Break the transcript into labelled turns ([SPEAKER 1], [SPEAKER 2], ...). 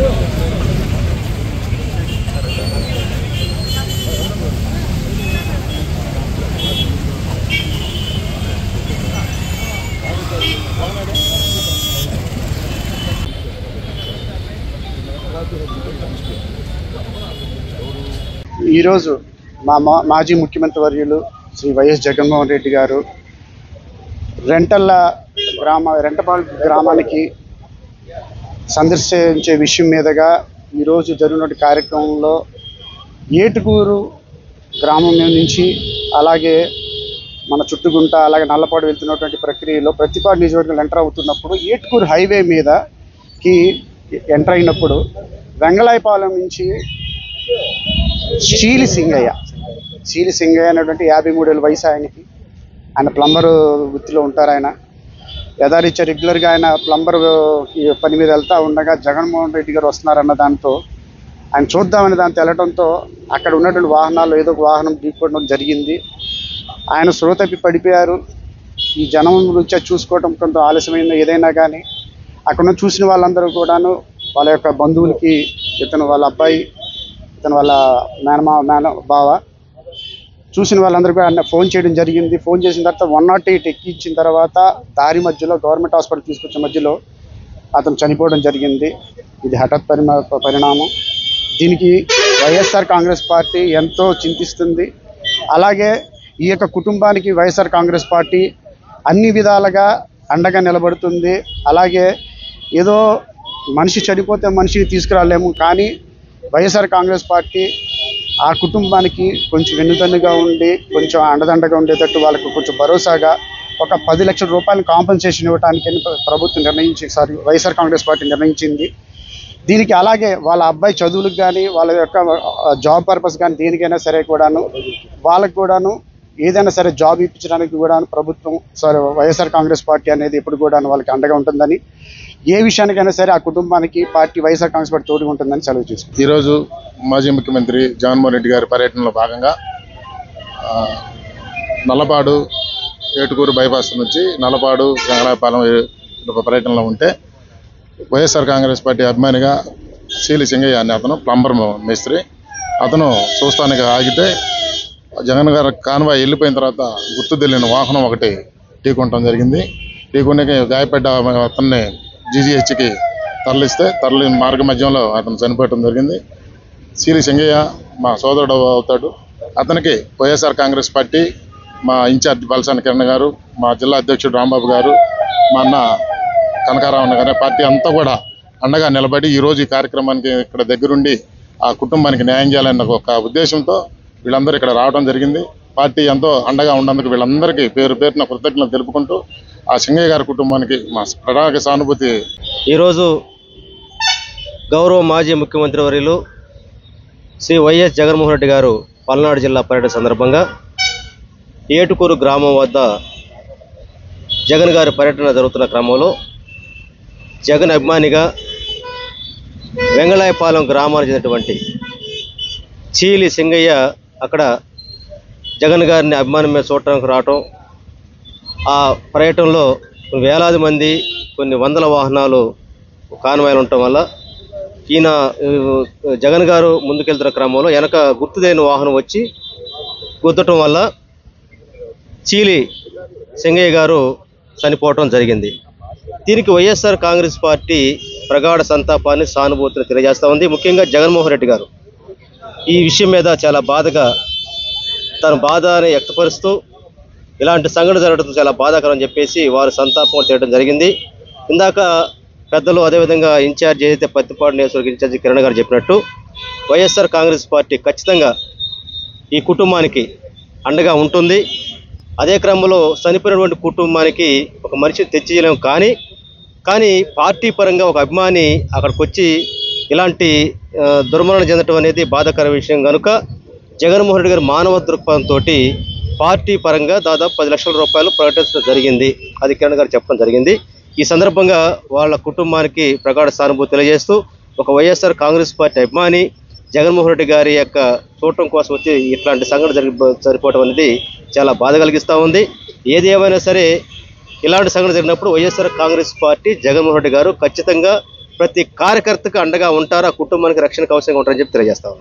[SPEAKER 1] ఈరోజు మాజీ ముఖ్యమంత్రి వర్యులు శ్రీ వైఎస్ జగన్మోహన్ రెడ్డి గారు రెంటపాడు గ్రామానికి సందర్శించే విషయం మీదుగా ఈరోజు జరిగిన కార్యక్రమంలో ఏటుకూరు గ్రామం నుంచి అలాగే మన చుట్టుగుంట అలాగే నల్లపాడు వెళ్తున్నటువంటి ప్రక్రియలో ప్రతిపాడు నియోజకవర్గంలో ఎంటర్ అవుతున్నప్పుడు ఏటుకూరు హైవే మీదకి ఎంటర్ అయినప్పుడు వెంగళాయపాలెం నుంచి శీలి సింగయ్య అనేటువంటి 53 ఏళ్ళ వయసు ఆయనకి. ఆయన ప్లంబర్ వృత్తిలో ఉంటారు. ఆయన యథారీత్యా రెగ్యులర్గా ఆయన ప్లంబర్ పని మీద వెళ్తూ ఉండగా జగన్మోహన్ రెడ్డి గారు వస్తున్నారన్న దాంతో ఆయన చూద్దామని దాంతో వెళ్ళడంతో అక్కడ ఉన్నటువంటి వాహనాలు ఏదో ఒక వాహనం ఢీకొనడం జరిగింది. ఆయన స్పృహ తప్పి పడిపోయారు. ఈ జనం రుచి చూసుకోవడం కొంత ఆలస్యమైంది. ఏదైనా కానీ అక్కడ చూసిన వాళ్ళందరూ కూడాను వాళ్ళ యొక్క బంధువులకి ఇతను వాళ్ళ అబ్బాయి, ఇతను వాళ్ళ బావ చూసిన వాళ్ళందరికీ ఆయన ఫోన్ చేయడం జరిగింది. ఫోన్ చేసిన తర్వాత 108 ఎక్కించిన తర్వాత దారి మధ్యలో గవర్నమెంట్ హాస్పిటల్ తీసుకొచ్చే మధ్యలో అతను చనిపోవడం జరిగింది. ఇది హఠాత్ పరిణామం. దీనికి వైఎస్ఆర్ కాంగ్రెస్ పార్టీ ఎంతో చింతిస్తుంది. అలాగే ఈ యొక్క కుటుంబానికి వైఎస్ఆర్ కాంగ్రెస్ పార్టీ అన్ని విధాలుగా అండగా నిలబడుతుంది. అలాగే ఏదో మనిషి చనిపోతే మనిషిని తీసుకురాలేము, కానీ వైఎస్ఆర్ కాంగ్రెస్ పార్టీ ఆ కుటుంబానికి కొంచెం వెన్నుదన్నుగా ఉండి కొంచెం అండదండగా ఉండేటట్టు వాళ్ళకు కొంచెం భరోసాగా ఒక 10 లక్షల రూపాయలు కాంపెన్సేషన్ ఇవ్వడానికి ప్రభుత్వం వైఎస్ఆర్ కాంగ్రెస్ పార్టీ నిర్ణయించింది. దీనికి అలాగే వాళ్ళ అబ్బాయి చదువులకు కానీ వాళ్ళ యొక్క జాబ్ పర్పస్ కానీ దేనికైనా సరే కూడాను వాళ్ళకు కూడాను ఏదైనా సరే జాబ్ ఇప్పించడానికి కూడా ప్రభుత్వం వైఎస్ఆర్ కాంగ్రెస్ పార్టీ అనేది ఎప్పుడు కూడా వాళ్ళకి అండగా ఉంటుందని, ఏ విషయానికైనా సరే ఆ కుటుంబానికి పార్టీ వైఎస్ఆర్ కాంగ్రెస్ పార్టీ తోడుగా ఉంటుందని సెలవు చేసుకుంటాం.
[SPEAKER 2] ఈరోజు మాజీ ముఖ్యమంత్రి జగన్మోహన్ రెడ్డి గారి పర్యటనలో భాగంగా నల్లపాడు ఏటుకూరు బైపాస్ నుంచి నల్లపాడు వెంగళాయపాలెం పర్యటనలో ఉంటే వైఎస్ఆర్ కాంగ్రెస్ పార్టీ అభిమానిగా శీలి సింగయ్య అనే అతను ప్లంబర్ మేస్త్రి, అతను చూస్తానికి ఆగితే జగన్ గారు కాన్వాయ్ వెళ్ళిపోయిన తర్వాత గుర్తు తెలియని వాహనం ఒకటి ఢీకొనడం జరిగింది. ఢీకొనికి గాయపడ్డ అతన్ని జీజీహెచ్కి తరలిన మార్గ మధ్యంలో అతను చనిపోవడం జరిగింది. శీలి సింగయ్య మా సోదరుడు అవుతాడు. అతనికి వైఎస్ఆర్ కాంగ్రెస్ పార్టీ మా ఇన్ఛార్జ్ బల్సాని కిరణ్ గారు, మా జిల్లా అధ్యక్షుడు రాంబాబు గారు, మా అన్న కనకారామన్న గారు పార్టీ అంతా కూడా అండగా నిలబడి ఈరోజు ఈ కార్యక్రమానికి ఇక్కడ దగ్గరుండి ఆ కుటుంబానికి న్యాయం చేయాలన్న ఒక ఉద్దేశంతో వీళ్ళందరూ ఇక్కడ రావడం జరిగింది. పార్టీ ఎంతో అండగా ఉన్నందుకు వీళ్ళందరికీ పేరు పేరున కృతజ్ఞతలు తెలుపుకుంటూ ఆ సింగయ్య గారి కుటుంబానికి మా ప్రగాఢ సానుభూతి.
[SPEAKER 3] ఈరోజు గౌరవ మాజీ ముఖ్యమంత్రి వర్యులు శ్రీ వైఎస్ జగన్మోహన్ రెడ్డి గారు పల్నాడు జిల్లా పర్యటన సందర్భంగా ఏటుకూరు గ్రామం వద్ద జగన్ గారి పర్యటన జరుగుతున్న క్రమంలో జగన్ అభిమానిగా వెంగళాయపాలెం గ్రామానికి చెందినటువంటి చీలి సింగయ్య అక్కడ జగన్ గారిని అభిమానం మీద చూడటానికి రావటం, ఆ పర్యటనలో వేలాది మంది కొన్ని వందల వాహనాలు కాన్వాయ్లు ఉండటం వల్ల ఈయన జగన్ గారు ముందుకెళ్తున్న క్రమంలో వెనక గుర్తులేని వాహనం వచ్చి గుద్దటం వల్ల చీలి సింగయ్య గారు చనిపోవటం జరిగింది. దీనికి వైఎస్ఆర్ కాంగ్రెస్ పార్టీ ప్రగాఢ సంతాపాన్ని సానుభూతిని తెలియజేస్తూ ఉంది. ముఖ్యంగా జగన్మోహన్ రెడ్డి గారు ఈ విషయం మీద చాలా బాధగా తన బాధని వ్యక్తపరుస్తూ ఇలాంటి సంఘటన జరగడం చాలా బాధాకరం అని చెప్పేసి వారు సంతాపం చేయడం జరిగింది. ఇందాక పెద్దలు అదేవిధంగా ఇన్ఛార్జ్ ఏదైతే పత్తిపాడు నియోజకవర్గ ఇన్ఛార్జి కిరణ్ గారు చెప్పినట్టు వైఎస్ఆర్ కాంగ్రెస్ పార్టీ ఖచ్చితంగా ఈ కుటుంబానికి అండగా ఉంటుంది. అదే క్రమంలో చనిపోయినటువంటి కుటుంబానికి ఒక మనిషిని తెచ్చియలేము, కానీ పార్టీ పరంగా ఒక అభిమాని అక్కడికి వచ్చి ఇలాంటి దుర్మరణ చెందడం అనేది బాధాకర విషయం కనుక జగన్మోహన్ రెడ్డి గారు మానవ దృక్పథంతో పార్టీ పరంగా దాదాపు 10 లక్షల రూపాయలు ప్రకటించడం జరిగింది. అది కిరణ్ గారు చెప్పడం జరిగింది. ఈ సందర్భంగా వాళ్ళ కుటుంబానికి ప్రగాఢ సానుభూతి తెలియజేస్తూ ఒక వైఎస్ఆర్ కాంగ్రెస్ పార్టీ అభిమాని జగన్మోహన్ రెడ్డి గారి యొక్క చూడటం కోసం వచ్చి ఇట్లాంటి సంఘటన సరిపోవడం అనేది చాలా బాధ కలిగిస్తూ ఉంది. ఏది ఏమైనా సరే ఇలాంటి సంఘటన జరిగినప్పుడు వైఎస్ఆర్ కాంగ్రెస్ పార్టీ జగన్మోహన్ రెడ్డి గారు ఖచ్చితంగా ప్రతి కార్యకర్తకు అండగా ఉంటారు, ఆ కుటుంబానికి రక్షణ కవచంగా ఉంటారని చెప్పి తెలియజేస్తా ఉన్నాం.